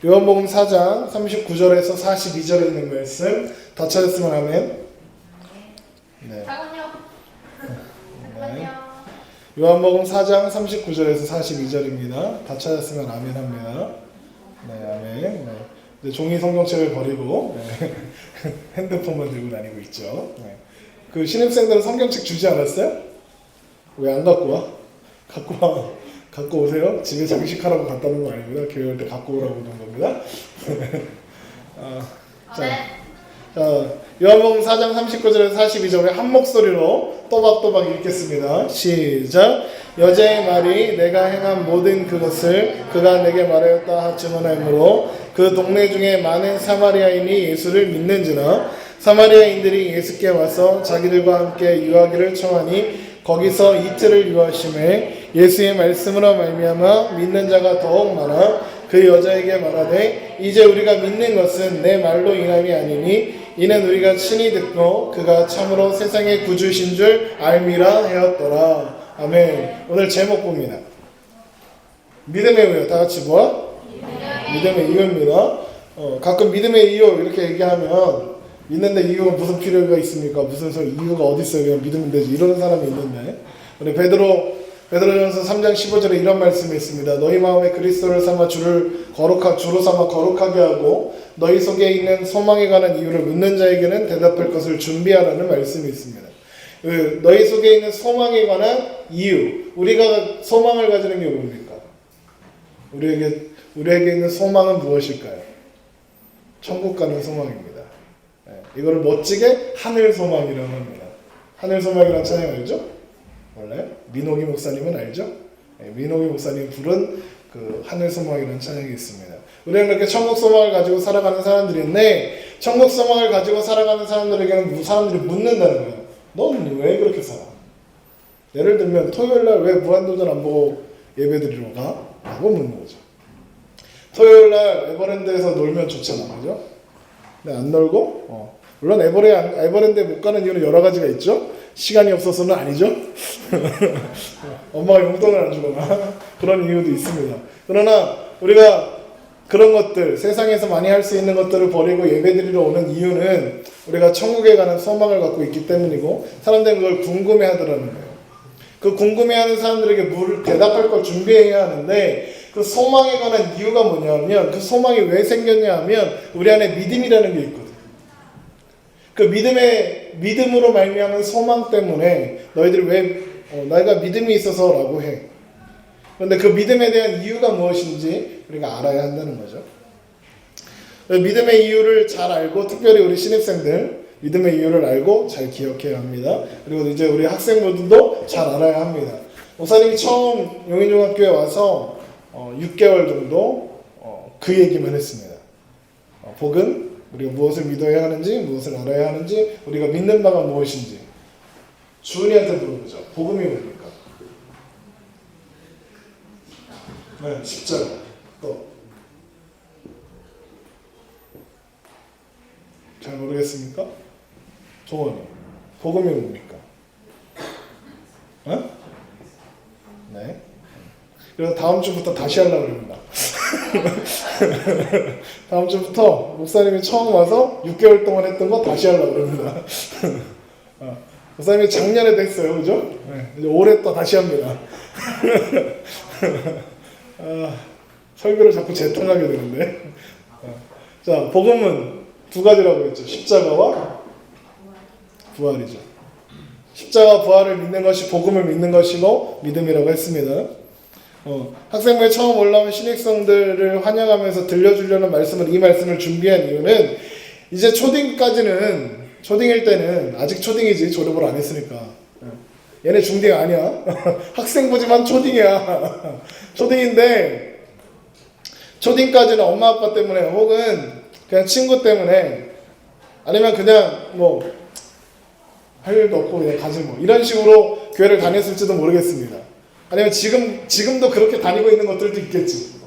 요한복음 4장 39절에서 42절에 있는 말씀 다 찾았으면 하면. 네. 네. 요한복음 4장 39절에서 42절입니다. 다 찾았으면 아멘 합니다. 네, 아멘. 네. 네, 종이 성경책을 버리고 네. 핸드폰만 들고 다니고 있죠. 네. 그 신입생들은 성경책 주지 않았어요? 왜 안 갖고 와? 갖고 오세요. 집에 장식하라고 갖다 놓은 거 아닙니다. 교회 올 때 갖고 오라고 놓은 겁니다. 자, 요한복음 4장 39절에서 42절에 한 목소리로 또박또박 읽겠습니다. 시작. 여자의 말이 내가 행한 모든 그것을 그가 내게 말하였다 증언하므로 그 동네 중에 많은 사마리아인이 예수를 믿는지나 사마리아인들이 예수께 와서 자기들과 함께 유하기를 청하니 거기서 이틀을 유하심에 예수의 말씀으로 말미암아 믿는 자가 더욱 많아 그 여자에게 말하되 이제 우리가 믿는 것은 내 말로 인함이 아니니 이는 우리가 친히 듣고 그가 참으로 세상의 구주신 줄 알미라 하였더라. 아멘. 오늘 제목 봅니다. 믿음의 이유. 다 같이 뭐야? 믿음의 이유입니다. 가끔 믿음의 이유 이렇게 얘기하면 믿는데 이유가 무슨 필요가 있습니까? 무슨 이유가 어디 있어요? 그냥 믿으면 되지. 이러는 사람이 있는데 우리 베드로전서 3장 15절에 이런 말씀이 있습니다. 너희 마음에 그리스도를 삼아 주로 삼아 거룩하게 하고 너희 속에 있는 소망에 관한 이유를 묻는 자에게는 대답할 것을 준비하라는 말씀이 있습니다. 너희 속에 있는 소망에 관한 이유. 우리가 소망을 가지는 게 뭡니까? 우리에게 있는 소망은 무엇일까요? 천국 가는 소망입니다. 이거를 멋지게 하늘 소망이라고 합니다. 하늘 소망이라는 찬양 알죠? 원래 민호기 목사님은 알죠? 민호기 목사님 부른 그 하늘 소망이라는 찬양이 있습니다. 우리는 그렇게 천국 소망을 가지고 살아가는 사람들인데 천국 소망을 가지고 살아가는 사람들에게는 사람들이 묻는다는 거예요. 넌 왜 그렇게 살아? 예를 들면 토요일날 왜 무한도전 안 보고 예배드리러 가? 라고 묻는 거죠. 토요일날 에버랜드에서 놀면 좋잖아, 그죠? 근데 안 놀고 물론 에버랜드에 못 가는 이유는 여러 가지가 있죠. 시간이 없어서는 아니죠. 엄마가 용돈을 안 주거나 그런 이유도 있습니다. 그러나 우리가 그런 것들, 세상에서 많이 할 수 있는 것들을 버리고 예배드리러 오는 이유는 우리가 천국에 가는 소망을 갖고 있기 때문이고 사람들은 그걸 궁금해하더라는 거예요. 그 궁금해하는 사람들에게 대답할 걸 준비해야 하는데 그 소망에 관한 이유가 뭐냐면 그 소망이 왜 생겼냐 하면 우리 안에 믿음이라는 게 있거든. 그 믿음으로 말미암은 소망 때문에 너희들이 왜 내가 믿음이 있어서라고 해. 그런데 그 믿음에 대한 이유가 무엇인지 우리가 알아야 한다는 거죠. 믿음의 이유를 잘 알고 특별히 우리 신입생들 믿음의 이유를 알고 잘 기억해야 합니다. 그리고 이제 우리 학생분들도 잘 알아야 합니다. 목사님이 처음 용인중학교에 와서 6개월 정도 그 얘기만 했습니다. 복은 우리가 무엇을 믿어야 하는지, 무엇을 알아야 하는지, 우리가 믿는 바가 무엇인지. 주은이한테 물어보죠. 복음이 뭡니까? 네, 십자가. 또. 잘 모르겠습니까? 종원이. 복음이 뭡니까? 네. 그래서 다음 주부터 다시 하려고 합니다. 다음 주부터 목사님이 처음 와서 6개월 동안 했던 거 다시 하려고 합니다. 목사님이 작년에도 했어요. 그죠? 네, 이제 올해 또 다시 합니다. 설교를 자꾸 재탕하게 되는데. 자, 복음은 두 가지라고 했죠. 십자가와 부활이죠. 십자가 부활을 믿는 것이 복음을 믿는 것이고 믿음이라고 했습니다. 학생부에 처음 올라온 신입생들을 환영하면서 들려주려는 이 말씀을 준비한 이유는 이제 초딩일 때는 아직 초딩이지 졸업을 안 했으니까 얘네 중딩 아니야. 학생부지만 초딩이야. 초딩인데 초딩까지는 엄마 아빠 때문에 혹은 그냥 친구 때문에 아니면 그냥 뭐 할 일도 없고 그냥 가지 뭐 이런 식으로 교회를 다녔을지도 모르겠습니다. 아니면 지금도 그렇게 다니고 있는 것들도 있겠지.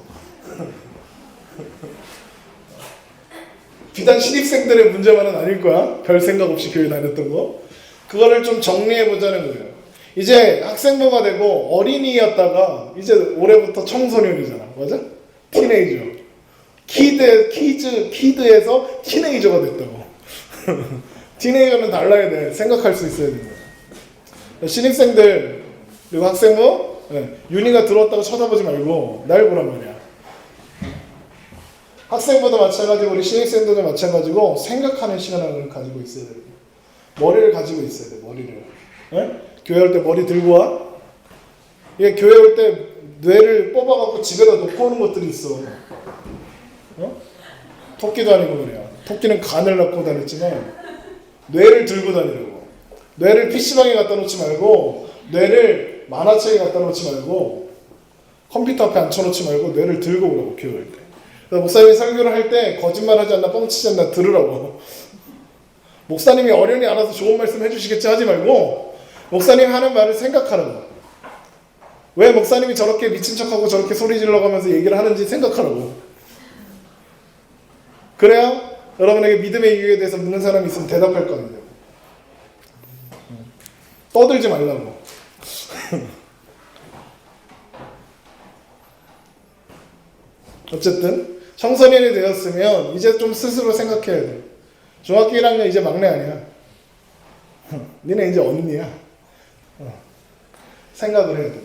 비단 신입생들의 문제만은 아닐 거야. 별 생각 없이 교회 다녔던 거. 그거를 좀 정리해 보자는 거예요. 이제 학생부가 되고 어린이였다가 이제 올해부터 청소년이잖아. 맞아? 티네이저. 키드에서 티네이저가 됐다고. 티네이저는 달라야 돼. 생각할 수 있어야 된다. 신입생들 그리고 학생부 윤희가 들어왔다고 쳐다보지 말고 날 보란 말이야. 학생부도 마찬가지고 우리 신입생들도 마찬가지고 생각하는 시간을 가지고 있어야 돼. 머리를 가지고 있어야 돼. 머리를. 교회 올 때 머리 들고 와. 이게 교회 올 때 뇌를 뽑아갖고 집에다 놓고 오는 것들이 있어. 토끼도 아니고 그래요. 토끼는 간을 낳고 다녔지만 뇌를 들고 다니라고. 뇌를 PC방에 갖다 놓지 말고 뇌를 만화책에 갖다 놓지 말고 컴퓨터 앞에 앉혀놓지 말고 뇌를 들고 오라고 교회 올 때. 그래서 목사님이 설교를 할 때 거짓말하지 않나 뻥치지 않나 들으라고. 목사님이 어련히 알아서 좋은 말씀 해주시겠지 하지 말고 목사님 하는 말을 생각하라고. 왜 목사님이 저렇게 미친 척하고 저렇게 소리 질러가면서 얘기를 하는지 생각하라고. 그래야 여러분에게 믿음의 이유에 대해서 묻는 사람이 있으면 대답할 거 아니에요. 떠들지 말라고. 어쨌든 청소년이 되었으면 이제 좀 스스로 생각해야 돼. 중학교 1학년 이제 막내 아니야. 니네 이제 언니야. 생각을 해야 돼.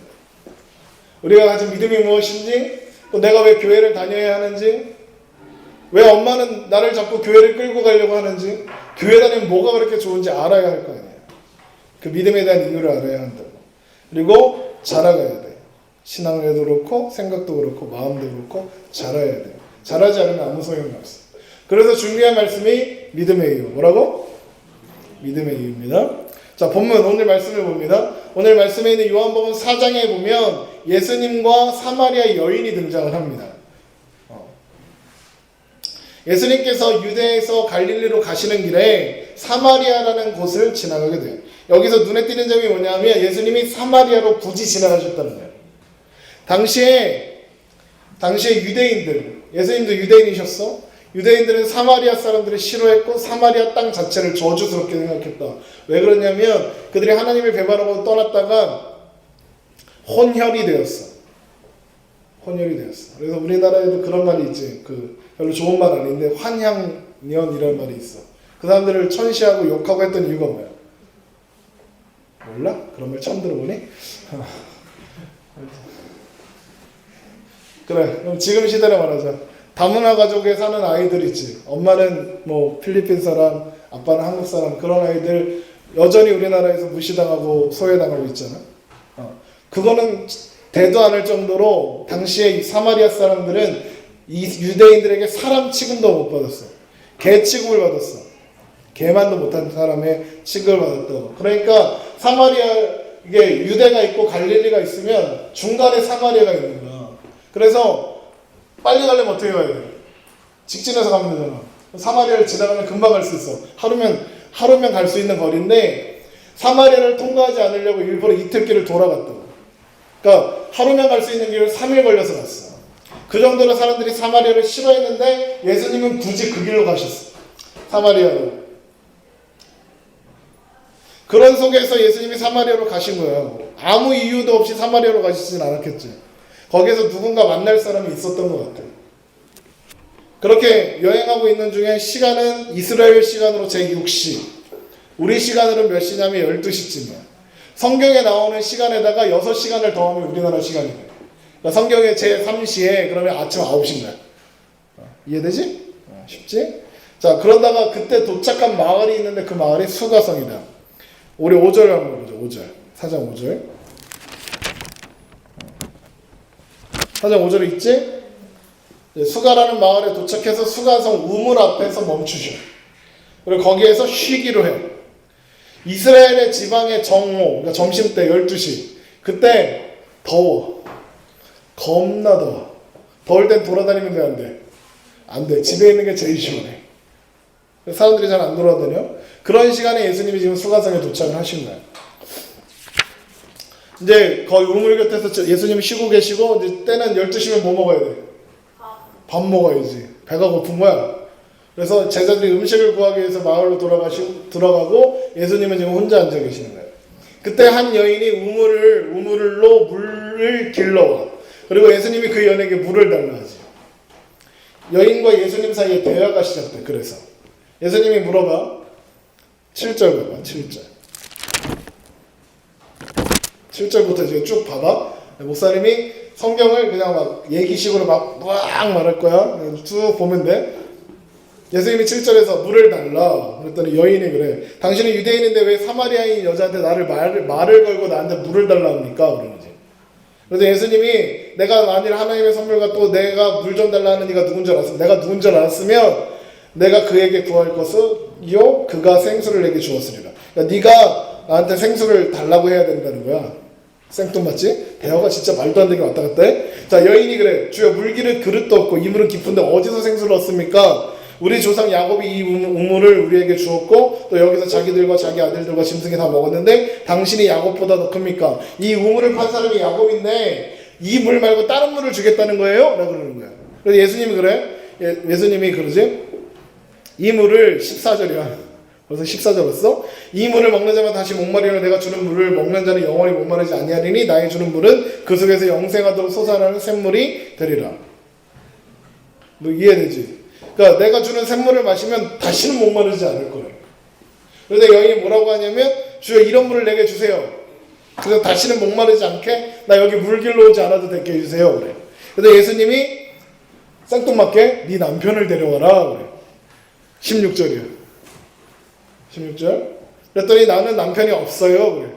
우리가 가진 믿음이 무엇인지, 또 내가 왜 교회를 다녀야 하는지, 왜 엄마는 나를 자꾸 교회를 끌고 가려고 하는지, 교회 다니면 뭐가 그렇게 좋은지 알아야 할 거 아니야. 그 믿음에 대한 이유를 알아야 한다고. 그리고 자라가야 돼. 신앙에도 그렇고 생각도 그렇고 마음도 그렇고 자라야 돼. 자라지 않으면 아무 소용이 없어. 그래서 준비한 말씀이 믿음의 이유. 뭐라고? 믿음의 이유입니다. 자, 본문 오늘 말씀을 봅니다. 오늘 말씀에 있는 요한복음 4장에 보면 예수님과 사마리아 여인이 등장을 합니다. 예수님께서 유대에서 갈릴리로 가시는 길에 사마리아라는 곳을 지나가게 돼요. 여기서 눈에 띄는 점이 뭐냐면 예수님이 사마리아로 굳이 지나가셨다는 거예요. 당시에 유대인들, 예수님도 유대인이셨어? 유대인들은 사마리아 사람들을 싫어했고 사마리아 땅 자체를 저주스럽게 생각했다. 왜 그러냐면 그들이 하나님을 배반하고 떠났다가 혼혈이 되었어. 그래서 우리나라에도 그런 말이 있지. 별로 좋은 말 아닌데 환향년이라는 말이 있어. 그 사람들을 천시하고 욕하고 했던 이유가 뭐야? 몰라? 그런 말 처음 들어보니? 그래, 그럼 지금 시대로 말하자. 다문화 가족에 사는 아이들 있지. 엄마는 뭐 필리핀 사람, 아빠는 한국 사람. 그런 아이들 여전히 우리나라에서 무시당하고 소외당하고 있잖아. 그거는 대도 않을 정도로 당시에 사마리아 사람들은 이 유대인들에게 사람 취급도 못 받았어. 개 취급을 받았어. 개만도 못한 사람의 취급을 받았다고. 그러니까 이게 유대가 있고 갈릴리가 있으면 중간에 사마리아가 있는 거야. 그래서 빨리 가려면 어떻게 가야 돼? 직진해서 가면 되잖아. 사마리아를 지나가면 금방 갈 수 있어. 하루면 갈 수 있는 거리인데 사마리아를 통과하지 않으려고 일부러 이틀길을 돌아갔다고. 그러니까 하루면 갈 수 있는 길을 3일 걸려서 갔어. 그 정도로 사람들이 사마리아를 싫어했는데 예수님은 굳이 그 길로 가셨어. 사마리아로. 그런 속에서 예수님이 사마리아로 가신 거예요. 아무 이유도 없이 사마리아로 가시진 않았겠지. 거기에서 누군가 만날 사람이 있었던 것 같아요. 그렇게 여행하고 있는 중에 시간은 이스라엘 시간으로 제6시. 우리 시간으로 몇 시냐면 12시쯤이야. 성경에 나오는 시간에다가 6시간을 더하면 우리나라 시간이에요. 그러니까 성경에 제3시에 그러면 아침 9시인가요? 이해되지? 쉽지? 자, 그러다가 그때 도착한 마을이 있는데 그 마을이 수가성이다. 우리 5절 한번 보죠. 5절. 4장 5절. 4장 5절에 있지? 수가라는 마을에 도착해서 수가성 우물 앞에서 멈추셔. 그리고 거기에서 쉬기로 해요. 이스라엘의 지방의 정오, 그러니까 점심때 12시. 그때 더워. 겁나 더워. 더울 땐 돌아다니면 돼, 안 돼? 안 돼. 집에 있는 게 제일 시원해. 사람들이 잘 안 돌아다녀. 그런 시간에 예수님이 지금 수가성에 도착을 하신 거예요. 이제 거의 우물 곁에서 예수님이 쉬고 계시고 이제 때는 12시면 뭐 먹어야 돼? 밥 먹어야지. 배가 고픈 거야. 그래서 제자들이 음식을 구하기 위해서 마을로 들어가고 예수님은 지금 혼자 앉아 계시는 거예요. 그때 한 여인이 우물로 물을 길러와. 그리고 예수님이 그 여인에게 물을 달라 하지. 여인과 예수님 사이에 대화가 시작돼. 그래서 예수님이 물어봐. 7절 봐봐. 7절. 7절부터 이제 쭉 봐봐. 목사님이 성경을 그냥 막 얘기식으로 막 말할 거야. 쭉 보면 돼. 예수님이 7절에서 물을 달라. 그랬더니 여인이 그래. 당신은 유대인인데 왜 사마리아인 여자한테 나를 말을 걸고 나한테 물을 달라 합니까? 그러는지. 그래서 예수님이 내가 만일 하나님의 선물과 또 내가 물 좀 달라 하는 이가 누군 줄 알았으면 내가 누군 줄 알았으면 내가 그에게 구할 것은요 그가 생수를 내게 주었으리라. 그러니까 네가 나한테 생수를 달라고 해야 된다는 거야. 생뚱맞지? 대화가 진짜 말도 안 되게 왔다 갔다 해. 자, 여인이 그래. 주여 물기를 그릇도 없고 이 물은 깊은데 어디서 생수를 얻습니까? 우리 조상 야곱이 이 우물을 우리에게 주었고 또 여기서 자기들과 자기 아들들과 짐승이 다 먹었는데 당신이 야곱보다 더 큽니까? 이 우물을 판 사람이 야곱인데 이 물 말고 다른 물을 주겠다는 거예요? 라고 그러는 거야. 그래서 예수님이 그래. 예수님이 그러지? 이 물을 14절이야. 벌써 14절 왔어? 이 물을 먹는 자마다 다시 목마르려 내가 주는 물을 먹는 자는 영원히 목마르지 아니하리니 나의 주는 물은 그 속에서 영생하도록 솟아나는 샘물이 되리라. 너 이해되지? 그러니까 내가 주는 샘물을 마시면 다시는 목마르지 않을 거래. 그런데 여인이 뭐라고 하냐면 주여 이런 물을 내게 주세요. 그래서 다시는 목마르지 않게 나 여기 물 길러 오지 않아도 되게 해주세요. 그래. 그래서 예수님이 생뚱맞게 네 남편을 데려와라. 그래. 16절이야. 16절. 그랬더니 나는 남편이 없어요. 그래.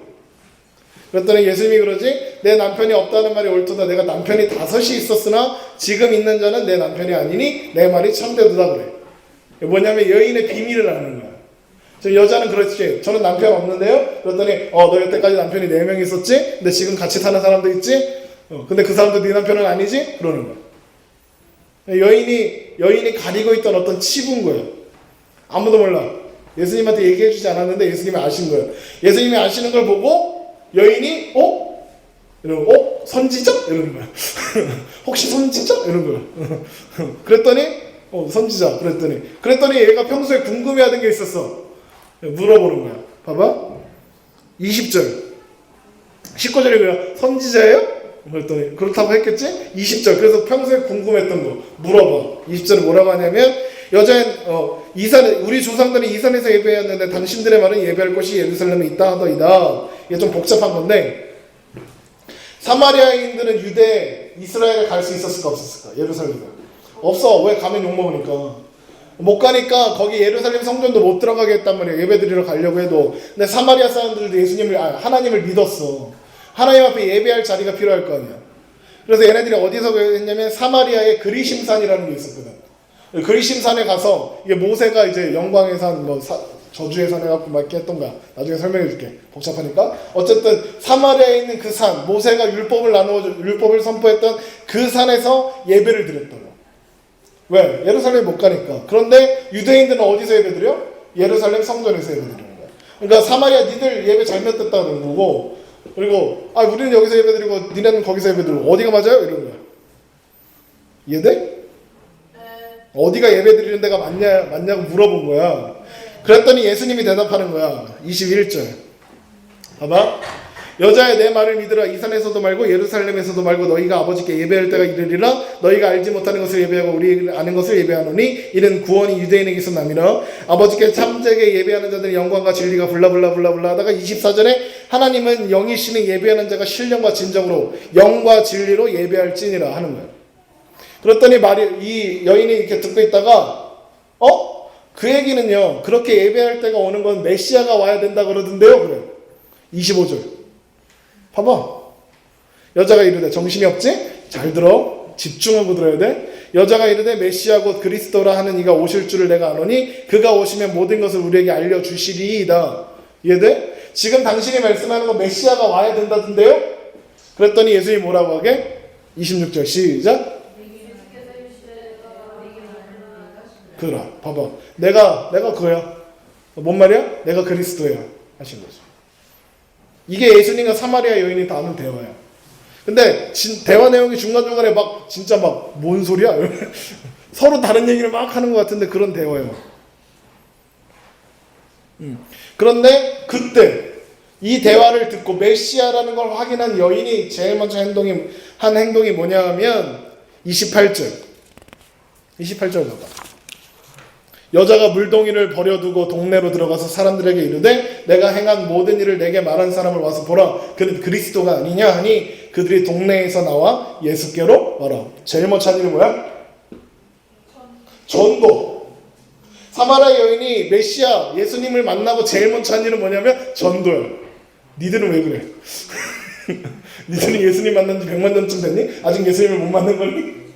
그랬더니 예수님이 그러지 내 남편이 없다는 말이 옳도다. 내가 남편이 5이 있었으나 지금 있는 자는 내 남편이 아니니 내 말이 참되도다. 그래. 뭐냐면 여인의 비밀을 아는 거야. 지금 여자는 그렇지. 저는 남편 없는데요. 그랬더니 너 여태까지 남편이 4명 있었지? 근데 지금 같이 사는 사람도 있지? 근데 그 사람도 네 남편은 아니지? 그러는 거야. 여인이 가리고 있던 어떤 치부인 거야. 아무도 몰라. 예수님한테 얘기해주지 않았는데 예수님이 아신 거예요. 예수님이 아시는 걸 보고 여인이 이러고 선지자? 이러는 거야. 혹시 선지자? 이러는 거야. 그랬더니 선지자. 그랬더니 얘가 평소에 궁금해하던 게 있었어. 물어보는 거야. 봐봐. 20절. 19절에 그래. 선지자예요? 그랬더니 그렇다고 했겠지? 20절. 그래서 평소에 궁금했던 거 물어봐. 20절에 뭐라고 하냐면 여자는 우리 조상들은 이 산에서 예배했는데 당신들의 말은 예배할 곳이 예루살렘에 있다 하더이다. 이게 좀 복잡한 건데 사마리아인들은 유대 이스라엘에 갈 수 있었을까 없었을까? 예루살렘에 없어. 왜? 가면 욕먹으니까. 못 가니까 거기 예루살렘 성전도 못 들어가게 했단 말이야. 예배드리러 가려고 해도. 근데 사마리아 사람들도 하나님을 믿었어. 하나님 앞에 예배할 자리가 필요할 거 아니야. 그래서 얘네들이 어디서 했냐면 사마리아의 그리심산이라는 게 있었거든. 그리심산에 가서 이게 모세가 이제 영광의 산, 저주의 산 해갖고 막 이렇게 했던가. 나중에 설명해 줄게. 복잡하니까. 어쨌든 사마리아에 있는 그 산, 모세가 율법을 선포했던 그 산에서 예배를 드렸다고. 왜? 예루살렘에 못 가니까. 그런데 유대인들은 어디서 예배드려? 예루살렘 성전에서 예배드리는 거야. 그러니까 사마리아 니들 예배 잘못됐다 그러는 거고, 그리고 우리는 여기서 예배드리고 니네는 거기서 예배드리고 어디가 맞아요? 이런 거야. 이해돼? 어디가 예배드리는 데가 맞냐고 물어본 거야. 그랬더니 예수님이 대답하는 거야. 21절. 봐봐. 여자의 내 말을 믿으라. 이 산에서도 말고 예루살렘에서도 말고 너희가 아버지께 예배할 때가 이르리라. 너희가 알지 못하는 것을 예배하고 우리 아는 것을 예배하노니 이는 구원이 유대인에게서 남이라. 아버지께 참되게 예배하는 자들의 영광과 진리가 블라블라블라블라 하다가 24절에 하나님은 영이시니 예배하는 자가 신령과 진정으로 영과 진리로 예배할지니라 하는 거야. 그랬더니 이 여인이 이렇게 듣고 있다가 그 얘기는요 그렇게 예배할 때가 오는 건 메시아가 와야 된다 그러던데요. 그래. 25절 봐봐. 여자가 이르되 정신이 없지? 잘 들어. 집중하고 들어야 돼. 여자가 이르되 메시아 곧 그리스도라 하는 이가 오실 줄을 내가 아노니 그가 오시면 모든 것을 우리에게 알려주시리이다. 이해돼? 지금 당신이 말씀하는 건 메시아가 와야 된다던데요? 그랬더니 예수님이 뭐라고 하게? 26절 시작. 그라 봐봐. 내가 그거야. 뭔 말이야? 내가 그리스도야 하신 거죠. 이게 예수님과 사마리아 여인이 나눈 대화야. 근데 대화 내용이 중간중간에 진짜 뭔 소리야? 서로 다른 얘기를 막 하는 것 같은데 그런 대화예요. 그런데 그때 이 대화를 듣고 메시아라는 걸 확인한 여인이 제일 먼저 한 행동이 뭐냐 하면 28절 28절 봐봐. 여자가 물동이를 버려두고 동네로 들어가서 사람들에게 이르되 내가 행한 모든 일을 내게 말한 사람을 와서 보라. 그는 그리스도가 아니냐 하니 그들이 동네에서 나와 예수께로 와라. 제일 먼저 한 일이 뭐야? 전도. 사마리아 여인이 메시아 예수님을 만나고 제일 먼저 한 일은 뭐냐면 전도야. 니들은 왜 그래? 니들은 예수님 만난 지 100만 년쯤 됐니? 아직 예수님을 못 만난 거니?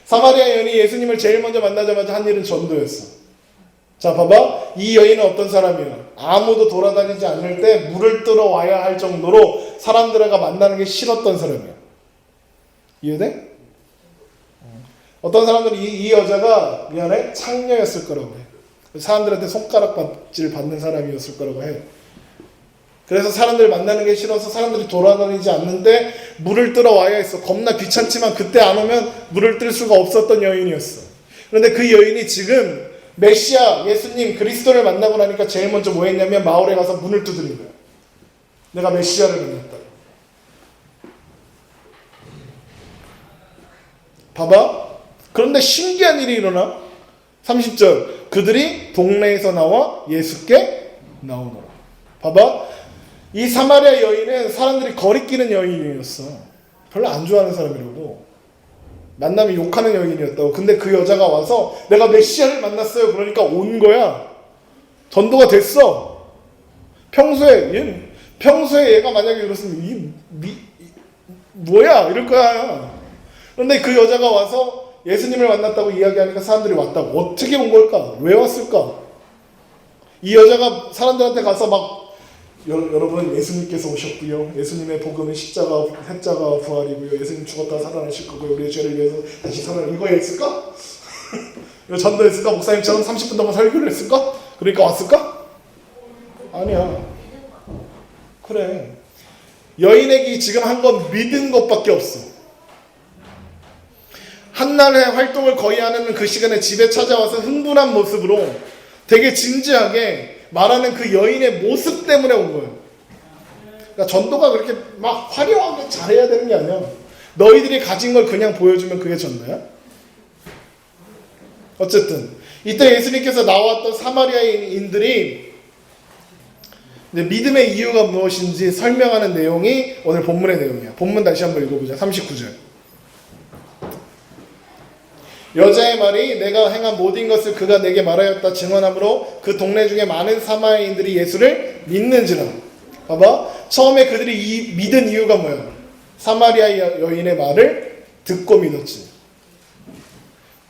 사마리아 여인이 예수님을 제일 먼저 만나자마자 한 일은 전도였어. 자 봐봐. 이 여인은 어떤 사람이야? 아무도 돌아다니지 않을 때 물을 뜨러 와야 할 정도로 사람들과 만나는 게 싫었던 사람이야. 이해돼? 어떤 사람들은 이 여자가 미안해 창녀였을 거라고 해. 사람들한테 손가락질 받는 사람이었을 거라고 해. 그래서 사람들 만나는 게 싫어서 사람들이 돌아다니지 않는데 물을 뜨러 와야 했어. 겁나 귀찮지만 그때 안 오면 물을 뜰 수가 없었던 여인이었어. 그런데 그 여인이 지금 메시아 예수님 그리스도를 만나고 나니까 제일 먼저 뭐 했냐면 마을에 가서 문을 두드린 거야. 내가 메시아를 만났다. 봐봐. 그런데 신기한 일이 일어나. 30절. 그들이 동네에서 나와 예수께 나오더라. 봐봐. 이 사마리아 여인은 사람들이 거리끼는 여인이었어. 별로 안 좋아하는 사람이라고. 만나면 욕하는 여인이었다고. 근데 그 여자가 와서 내가 메시아를 만났어요. 그러니까 온 거야. 전도가 됐어. 평소에 얘가 만약에 이랬으면 뭐야 이럴 거야. 그런데 그 여자가 와서 예수님을 만났다고 이야기하니까 사람들이 왔다고. 어떻게 온 걸까? 왜 왔을까? 이 여자가 사람들한테 가서 막 여러분 예수님께서 오셨고요. 예수님의 복음은 십자가 부활이고요. 예수님 죽었다 살아나실 거고요. 우리의 죄를 위해서 다시 살아나. 이거 했을까? 이거 전도했을까? 목사님처럼 30분 동안 설교를 했을까? 그러니까 왔을까? 아니야. 그래. 여인에게 지금 한 건 믿은 것밖에 없어. 한날의 활동을 거의 안 하는 그 시간에 집에 찾아와서 흥분한 모습으로 되게 진지하게 말하는 그 여인의 모습 때문에 온 거예요. 그러니까 전도가 그렇게 막 화려하게 잘해야 되는 게 아니야. 너희들이 가진 걸 그냥 보여주면 그게 전도야? 어쨌든 이때 예수님께서 나왔던 사마리아인들이 믿음의 이유가 무엇인지 설명하는 내용이 오늘 본문의 내용이야. 본문 다시 한번 읽어보자. 39절. 여자의 말이 내가 행한 모든 것을 그가 내게 말하였다 증언하므로 그 동네 중에 많은 사마리아인들이 예수를 믿는지라. 봐봐. 처음에 그들이 믿은 이유가 뭐야? 사마리아 여인의 말을 듣고 믿었지.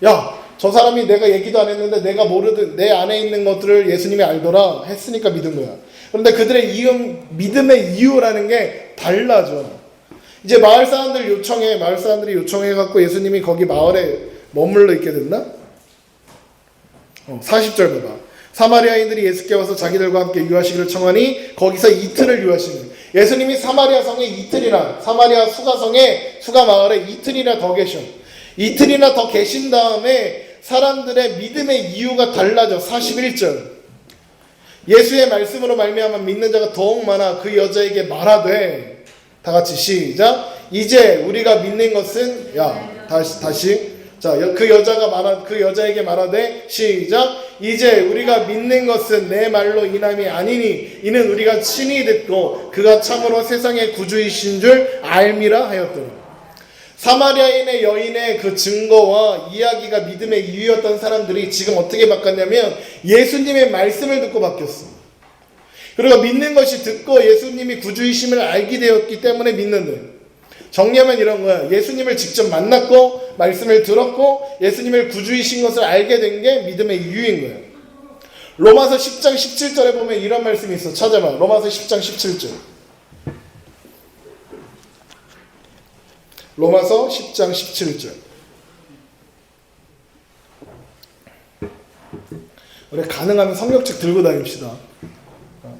야, 저 사람이 내가 얘기도 안 했는데 내가 모르든 내 안에 있는 것들을 예수님이 알더라 했으니까 믿은 거야. 그런데 그들의 믿음의 이유라는 게 달라져. 이제 마을 사람들이 요청해갖고 예수님이 거기 마을에 머물러 있게 됐나? 40절 봐봐. 사마리아인들이 예수께 와서 자기들과 함께 유하시기를 청하니 거기서 이틀을 유하시는. 예수님이 사마리아 성에 이틀이나, 사마리아 수가 마을에 이틀이나 더 계셔. 이틀이나 더 계신 다음에 사람들의 믿음의 이유가 달라져. 41절. 예수의 말씀으로 말미암아 믿는 자가 더욱 많아 그 여자에게 말하되, 다 같이 시작. 이제 우리가 믿는 것은, 다시. 자, 그 여자에게 말하되, 시작. 이제 우리가 믿는 것은 내 말로 인함이 아니니 이는 우리가 친히 듣고 그가 참으로 세상의 구주이신 줄 알미라 하였더라. 사마리아인의 여인의 그 증거와 이야기가 믿음의 이유였던 사람들이 지금 어떻게 바뀌었냐면 예수님의 말씀을 듣고 바뀌었어. 그리고 믿는 것이 듣고 예수님이 구주이심을 알게 되었기 때문에 믿는다. 정리하면 이런 거야. 예수님을 직접 만났고 말씀을 들었고 예수님을 구주이신 것을 알게 된 게 믿음의 이유인 거야. 로마서 10장 17절에 보면 이런 말씀이 있어. 찾아봐. 로마서 10장 17절. 로마서 10장 17절. 우리 가능하면 성경책 들고 다닙시다.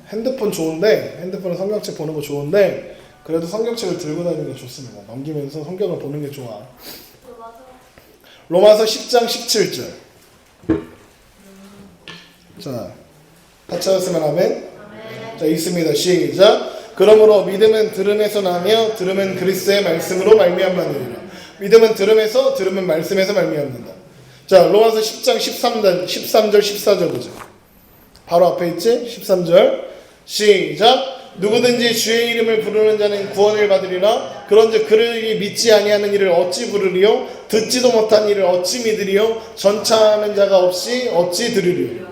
핸드폰 좋은데, 핸드폰은 성경책 보는 거 좋은데 그래도 성경책을 들고 다니는 게 좋습니다. 넘기면서 성경을 보는 게 좋아. 로마서 10장 17절. 자, 다 찾았으면 아멘. 자, 읽습니다. 시작. 그러므로 믿음은 들음에서 나며 들음은 그리스도의 말씀으로 말미암느니라. 믿음은 들음에서, 들음은 말씀에서 말미암는다. 자, 로마서 10장 13절 14절 보자. 바로 앞에 있지? 13절 시작. 누구든지 주의 이름을 부르는 자는 구원을 받으리라. 그런즉 그를 믿지 아니하는 이를 어찌 부르리요? 듣지도 못한 이를 어찌 믿으리요? 전차하는 자가 없이 어찌 들으리요?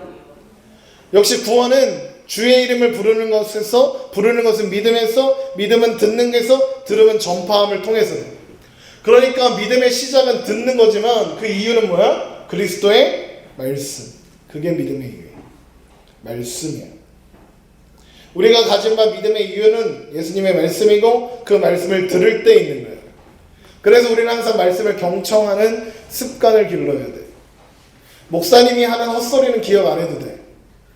역시 구원은 주의 이름을 부르는 것에서, 부르는 것은 믿음에서, 믿음은 듣는 것에서, 들음은 전파함을 통해서. 그러니까 믿음의 시작은 듣는 거지만 그 이유는 뭐야? 그리스도의 말씀. 그게 믿음의 이유예요. 말씀이에요. 우리가 가진 바 믿음의 이유는 예수님의 말씀이고 그 말씀을 들을 때 있는 거예요. 그래서 우리는 항상 말씀을 경청하는 습관을 길러야 돼. 목사님이 하는 헛소리는 기억 안 해도 돼.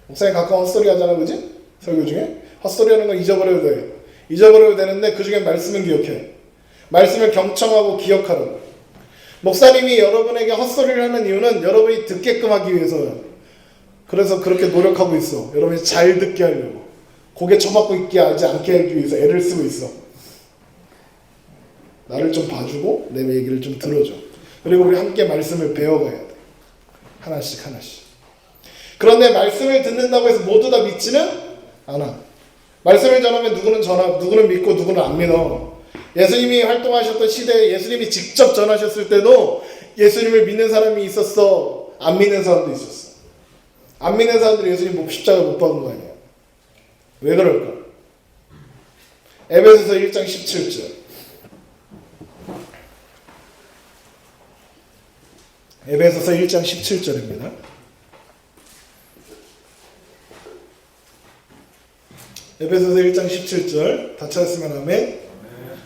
목사님 가끔 헛소리 하잖아, 그지? 설교 중에 헛소리 하는 거 잊어버려도 돼. 잊어버려도 되는데 그 중에 말씀은 기억해. 말씀을 경청하고 기억하라고. 목사님이 여러분에게 헛소리를 하는 이유는 여러분이 듣게끔 하기 위해서요. 그래서 그렇게 노력하고 있어. 여러분이 잘 듣게 하려고. 고개 쳐박고 있게 하지 않게 하기 위해서 애를 쓰고 있어. 나를 좀 봐주고 내 얘기를 좀 들어줘. 그리고 우리 함께 말씀을 배워가야 돼. 하나씩 하나씩. 그런데 말씀을 듣는다고 해서 모두 다 믿지는 않아. 말씀을 전하면 누구는 믿고 누구는 안 믿어. 예수님이 활동하셨던 시대에 예수님이 직접 전하셨을 때도 예수님을 믿는 사람이 있었어. 안 믿는 사람도 있었어. 안 믿는 사람들이 예수님 십자가 못 박은 거 아니야. 왜 그럴까? 에베소서 1장 17절. 에베소서 1장 17절입니다. 에베소서 1장 17절 다 찾았으면 아멘.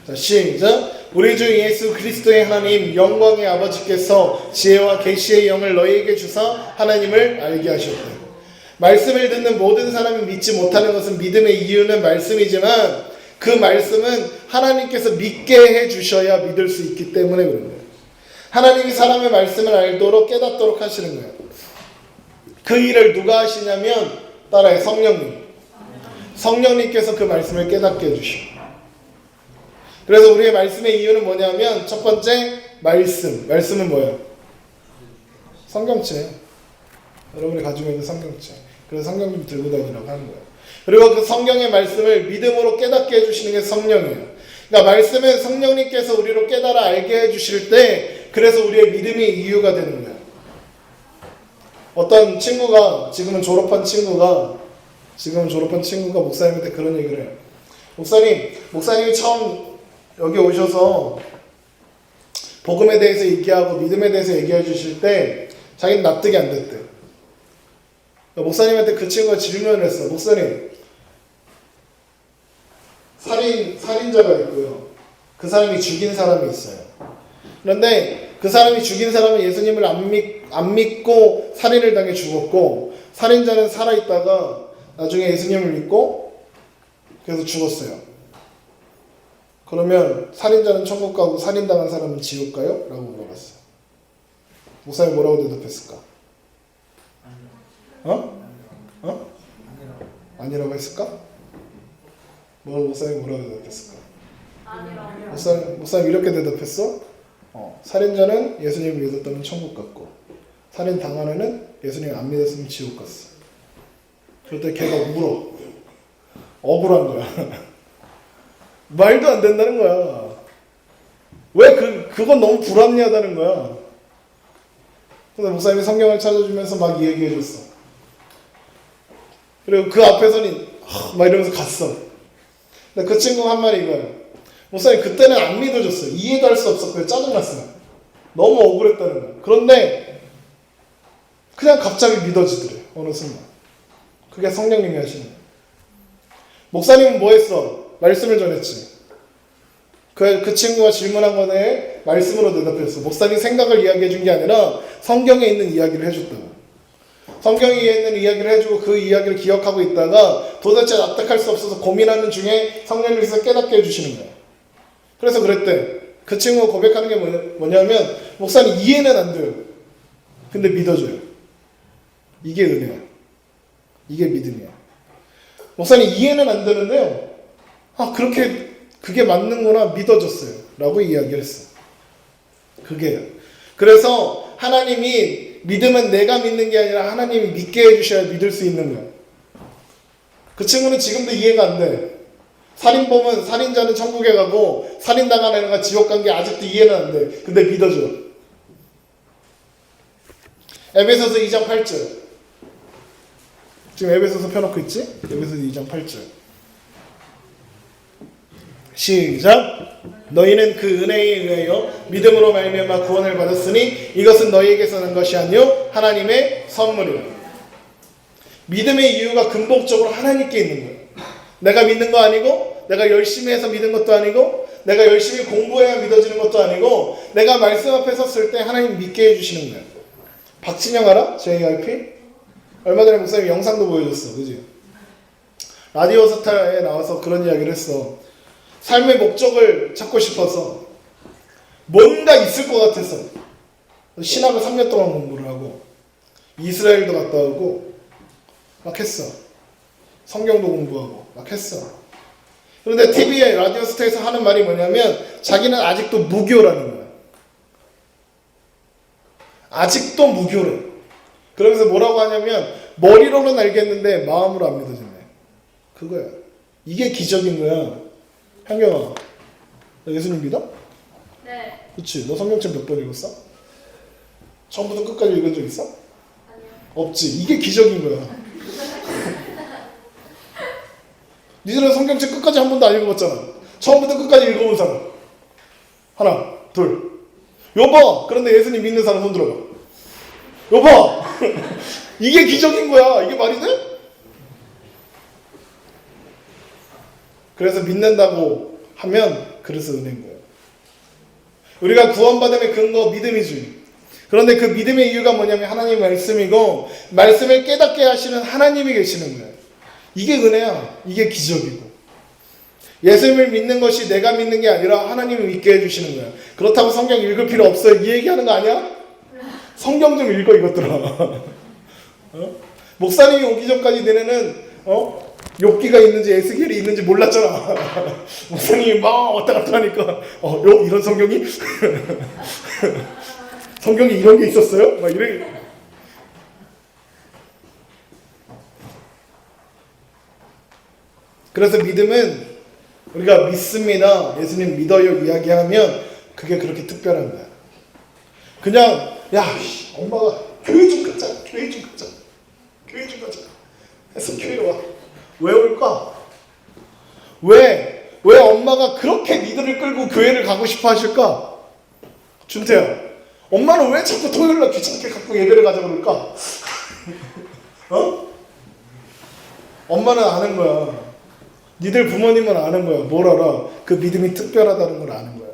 자, 시작. 우리 주 예수 그리스도의 하나님 영광의 아버지께서 지혜와 계시의 영을 너희에게 주사 하나님을 알게 하셨다. 말씀을 듣는 모든 사람이 믿지 못하는 것은 믿음의 이유는 말씀이지만 그 말씀은 하나님께서 믿게 해주셔야 믿을 수 있기 때문에 그런 거예요. 하나님이 사람의 말씀을 알도록 깨닫도록 하시는 거예요. 그 일을 누가 하시냐면 따라해, 성령님. 성령님께서 그 말씀을 깨닫게 해주셔. 그래서 우리의 말씀의 이유는 뭐냐면 첫 번째 말씀. 말씀은 뭐예요? 성경책. 여러분이 가지고 있는 성경책. 그래서 성경님 들고 다니라고 하는 거예요. 그리고 그 성경의 말씀을 믿음으로 깨닫게 해주시는 게 성령이에요. 그러니까 말씀은 성령님께서 우리로 깨달아 알게 해주실 때 그래서 우리의 믿음의 이유가 되는 거예요. 어떤 친구가 지금은 졸업한 친구가 목사님한테 그런 얘기를 해요. 목사님이 처음 여기 오셔서 복음에 대해서 얘기하고 믿음에 대해서 얘기해 주실 때 자기는 납득이 안 됐대. 목사님한테 그 친구가 질문을 했어. 목사님, 살인자가 있고요. 그 사람이 죽인 사람이 있어요. 그런데 그 사람이 죽인 사람은 예수님을 안 믿고 살인을 당해 죽었고, 살인자는 살아있다가 나중에 예수님을 믿고 그래서 죽었어요. 그러면 살인자는 천국 가고 살인당한 사람은 지옥 가요? 라고 물어봤어요. 목사님 뭐라고 대답했을까? 아니라고 했을까? 목사님 뭐라고 대답했을까? 목사님 이렇게 대답했어? 살인자는 예수님을 믿었다면 천국 갔고 살인 당한 애는 예수님 안 믿었으면 지옥 갔어. 그럴 때 걔가 울어. 억울한 거야. 말도 안 된다는 거야. 왜 그건 너무 불합리하다는 거야. 그래서 목사님이 성경을 찾아주면서 막 얘기해 줬어. 그리고 그 앞에서는 막 이러면서 갔어. 근데 그 친구가 한 말이 이거예요. 목사님 그때는 안 믿어줬어요. 이해도 할 수 없었고요. 짜증났어요. 너무 억울했다는 거예요. 그런데 그냥 갑자기 믿어지더래. 어느 순간. 그게 성령님이 하시는 거예요. 목사님은 뭐 했어? 말씀을 전했지. 그 친구가 질문한 거에 말씀으로 대답했어. 목사님 생각을 이야기해 준 게 아니라 성경에 있는 이야기를 해줬다고. 성경에 있는 이야기를 해주고 그 이야기를 기억하고 있다가 도대체 납득할 수 없어서 고민하는 중에 성령님께서 깨닫게 해주시는 거야. 그래서 그랬대. 그 친구가 고백하는 게 뭐냐면 목사님 이해는 안 돼요. 근데 믿어줘요. 이게 은혜야. 이게 믿음이야. 목사님 이해는 안 되는데요. 그게 맞는구나 믿어졌어요. 라고 이야기를 했어. 그게요. 그래서 하나님이 믿음은 내가 믿는 게 아니라 하나님이 믿게 해주셔야 믿을 수 있는 거예요. 그 친구는 지금도 이해가 안 돼. 살인범은, 살인자는 천국에 가고 살인당하는 애가 지옥 간 게 아직도 이해는 안 돼. 근데 믿어줘. 에베소서 2장 8절. 지금 에베소서 펴놓고 있지? 에베소서 2장 8절. 시작. 너희는 그 은혜에 의하여 믿음으로 말미암아 구원을 받았으니 이것은 너희에게서 난 것이 아니요 하나님의 선물이라. 믿음의 이유가 근본적으로 하나님께 있는 거예요. 내가 믿는 거 아니고, 내가 열심히 해서 믿는 것도 아니고, 내가 열심히 공부해야 믿어지는 것도 아니고, 내가 말씀 앞에 섰을 때 하나님 믿게 해주시는 거예요. 박진영 알아? JRP? 얼마 전에 목사님이 영상도 보여줬어. 그지? 라디오 스타에 나와서 그런 이야기를 했어. 삶의 목적을 찾고 싶어서 뭔가 있을 것 같아서 신학을 3년 동안 공부를 하고 이스라엘도 갔다 오고 막 했어. 성경도 공부하고 막 했어. 그런데 TV에 라디오 스타에서 하는 말이 뭐냐면 자기는 아직도 무교라는 거야. 아직도 무교래. 그러면서 뭐라고 하냐면 머리로는 알겠는데 마음으로 안 믿어지네. 그거야. 이게 기적인 거야. 한경아, 너 예수님 믿어? 네. 그치? 너 성경책 몇 번 읽었어? 처음부터 끝까지 읽은 적 있어? 아니요. 없지. 이게 기적인 거야. 니들은 성경책 끝까지 한 번도 안 읽어봤잖아. 처음부터 끝까지 읽어본 사람. 하나, 둘. 여보! 그런데 예수님 믿는 사람 손 들어봐. 여보! 이게 기적인 거야. 이게 말이 돼? 그래서 믿는다고 하면 그래서 은혜인 거예요. 우리가 구원받음의 근거 믿음이지. 그런데 그 믿음의 이유가 뭐냐면 하나님의 말씀이고 말씀을 깨닫게 하시는 하나님이 계시는 거예요. 이게 은혜야. 이게 기적이고. 예수님을 믿는 것이 내가 믿는 게 아니라 하나님이 믿게 해주시는 거야. 그렇다고 성경 읽을 필요 없어요. 이 얘기하는 거 아니야? 성경 좀 읽어 이것들아. 목사님이 오기 전까지 너네는 욥기가 있는지 에스겔이 있는지 몰랐잖아. 목사님이 막 왔다 갔다 하니까 이런 성경이? 성경에 이런 게 있었어요? 막 이래. 그래서 믿음은 우리가 믿습니다, 예수님 믿어요 이야기하면 그게 그렇게 특별한 거야. 그냥 엄마가 교회 좀 가자 해서 교회로 와. 왜 올까? 왜 엄마가 그렇게 니들을 끌고 교회를 가고 싶어 하실까? 준태야, 엄마는 왜 자꾸 토요일날 귀찮게 갖고 예배를 가자고 그럴까? 엄마는 아는 거야. 니들 부모님은 아는 거야. 뭘 알아? 그 믿음이 특별하다는 걸 아는 거야.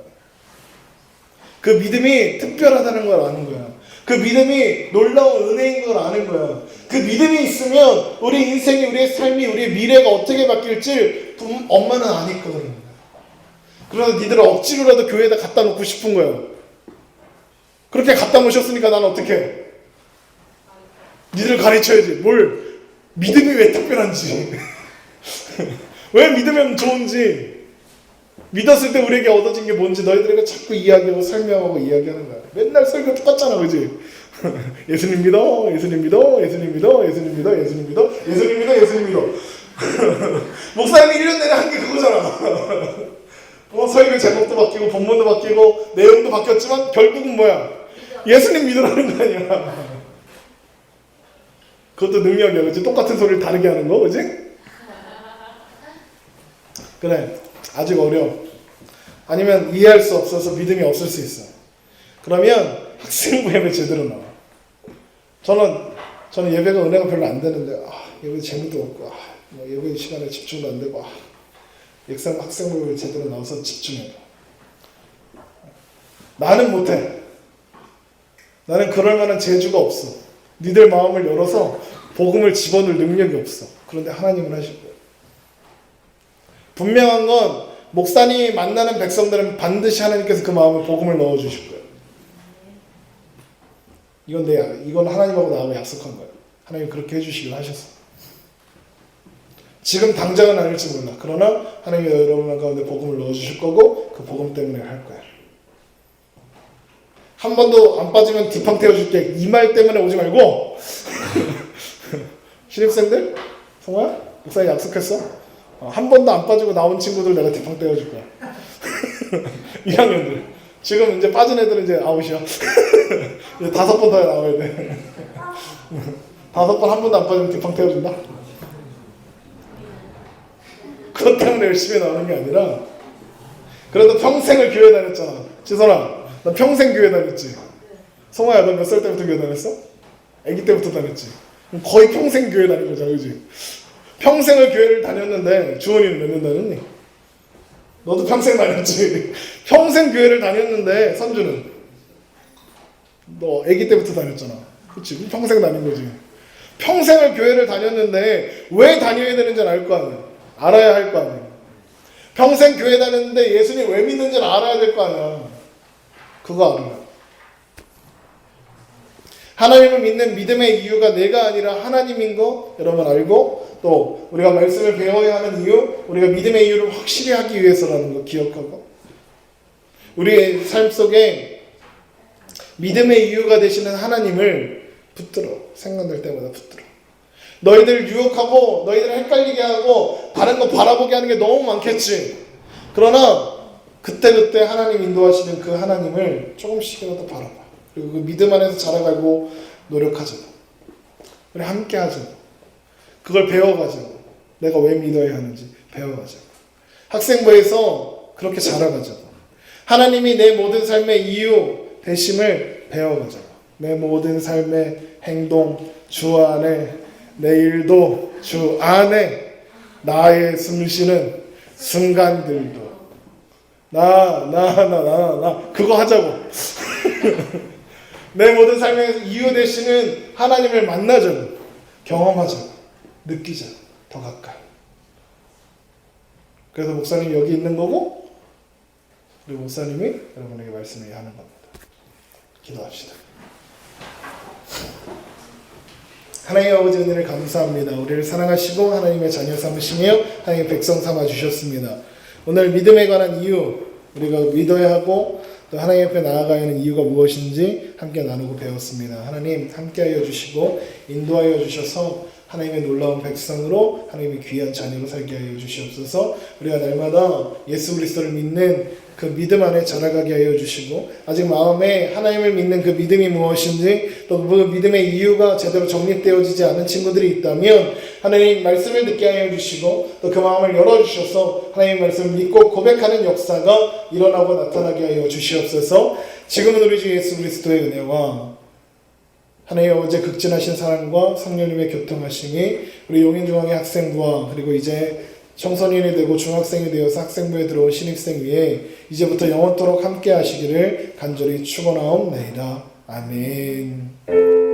그 믿음이 특별하다는 걸 아는 거야. 그 믿음이 놀라운 은혜인 걸 아는 거야. 그 믿음이 있으면 우리 인생이, 우리의 삶이, 우리의 미래가 어떻게 바뀔지 엄마는 아니까 그러는 거야. 그러나 니들은 억지로라도 교회에다 갖다 놓고 싶은 거야. 그렇게 갖다 놓으셨으니까 난 어떻게 해? 니들 가르쳐야지. 뭘 믿음이 왜 특별한지 왜 믿으면 좋은지, 믿었을 때 우리에게 얻어진 게 뭔지 너희들에게 자꾸 이야기하고 설명하고 이야기하는 거야. 맨날 설교 똑같잖아, 그지? 예수님 믿어, 예수님 믿어, 예수님 믿어, 예수님 믿어, 예수님 믿어, 예수님 믿어, 예수님 믿어. 목사님이 1년 내내 한 게 그거잖아. 설교 제목도 바뀌고 본문도 바뀌고 내용도 바뀌었지만 결국은 뭐야? 예수님 믿으라는 거 아니야. 그것도 능력이야, 그치? 똑같은 소리를 다르게 하는 거, 그치? 그래, 아직 어려워. 아니면 이해할 수 없어서 믿음이 없을 수 있어. 그러면 학생부 예배 제대로 나와. 저는 예배가 은혜가 별로 안 되는데 예배 재미도 없고 예배 시간에 집중도 안 되고 학생부 예배 제대로 나와서 집중해봐. 나는 못해. 나는 그럴 만한 재주가 없어. 니들 마음을 열어서 복음을 집어넣을 능력이 없어. 그런데 하나님은 하실 거야. 분명한 건 목사님이 만나는 백성들은 반드시 하나님께서 그 마음에 복음을 넣어주실 거예요. 이건 하나님하고 나하고 약속한 거예요. 하나님 그렇게 해주시길 하셨어. 지금 당장은 아닐지 몰라. 그러나 하나님이 여러분 가운데 복음을 넣어주실 거고 그 복음 때문에 할 거야. 한 번도 안 빠지면 디팡 태워줄게. 이 말 때문에 오지 말고. 신입생들? 성호야? 목사님 약속했어? 한 번도 안 빠지고 나온 친구들 내가 디팡 태워줄 거야. 2학년들. 지금 이제 빠진 애들은 이제 아웃이야. 이제 5번 더 나와야 돼. 5번 한 번도 안 빠지면 디팡 태워준다? 그것 때문에 열심히 나오는 게 아니라, 그래도 평생을 교회 다녔잖아. 지선아, 나 평생 교회 다녔지. 성화야, 너 몇 살 때부터 교회 다녔어? 아기 때부터 다녔지. 거의 평생 교회 다닌 거잖아, 그지? 평생을 교회를 다녔는데, 주원이는 몇 년 다녔니? 너도 평생 다녔지. 평생 교회를 다녔는데, 선주는 너 아기 때부터 다녔잖아. 그치? 평생 다닌 거지. 평생을 교회를 다녔는데 왜 다녀야 되는지 알 거 아니야. 알아야 할 거 아니야. 평생 교회 다녔는데 예수님 왜 믿는지를 알아야 될 거 아니야. 그거 알아요. 하나님을 믿는 믿음의 이유가 내가 아니라 하나님인 거 여러분 알고, 또 우리가 말씀을 배워야 하는 이유, 우리가 믿음의 이유를 확실히 하기 위해서라는 거 기억하고, 우리의 삶 속에 믿음의 이유가 되시는 하나님을 붙들어. 생각날 때마다 붙들어. 너희들 유혹하고 너희들 헷갈리게 하고 다른 거 바라보게 하는 게 너무 많겠지. 그러나 그때그때 하나님 인도하시는 그 하나님을 조금씩이라도 바라봐. 그리고 그 믿음 안에서 자라가고 노력하자고. 우리 함께 하자고. 그걸 배워가자고. 내가 왜 믿어야 하는지 배워가자고. 학생부에서 그렇게 자라가자고. 하나님이 내 모든 삶의 이유 되심을 배워가자고. 내 모든 삶의 행동 주 안에, 내 일도 주 안에, 나의 숨쉬는 순간들도 나 그거 하자고. 내 모든 삶의 이유 되시는 하나님을 만나자고, 경험하자고, 느끼자고, 더 가까이. 그래서 목사님이 여기 있는 거고, 그리고 목사님이 여러분에게 말씀을 하는 겁니다. 기도합시다. 하나님 아버지 은혜를 감사합니다. 우리를 사랑하시고 하나님의 자녀 삼으시며 하나님의 백성 삼아 주셨습니다. 오늘 믿음에 관한 이유, 우리가 믿어야 하고 또 하나님 앞에 나아가야 하는 이유가 무엇인지 함께 나누고 배웠습니다. 하나님 함께하여 주시고 인도하여 주셔서 하나님의 놀라운 백성으로 하나님의 귀한 자녀로 살게 하여 주시옵소서. 우리가 날마다 예수 그리스도를 믿는 그 믿음 안에 자라가게 하여 주시고, 아직 마음에 하나님을 믿는 그 믿음이 무엇인지, 또 그 믿음의 이유가 제대로 정립되어지지 않은 친구들이 있다면 하나님 말씀을 듣게 하여 주시고, 또 그 마음을 열어주셔서 하나님 말씀을 믿고 고백하는 역사가 일어나고 나타나게 하여 주시옵소서. 지금은 우리 주 예수 그리스도의 은혜와 하나님의 어제 극진하신 사랑과 성령님의 교통하심이 우리 용인중앙의 학생부와 그리고 이제 청소년이 되고 중학생이 되어서 학생부에 들어온 신입생 위에 이제부터 영원토록 함께 하시기를 간절히 축원하옵나이다. 아멘.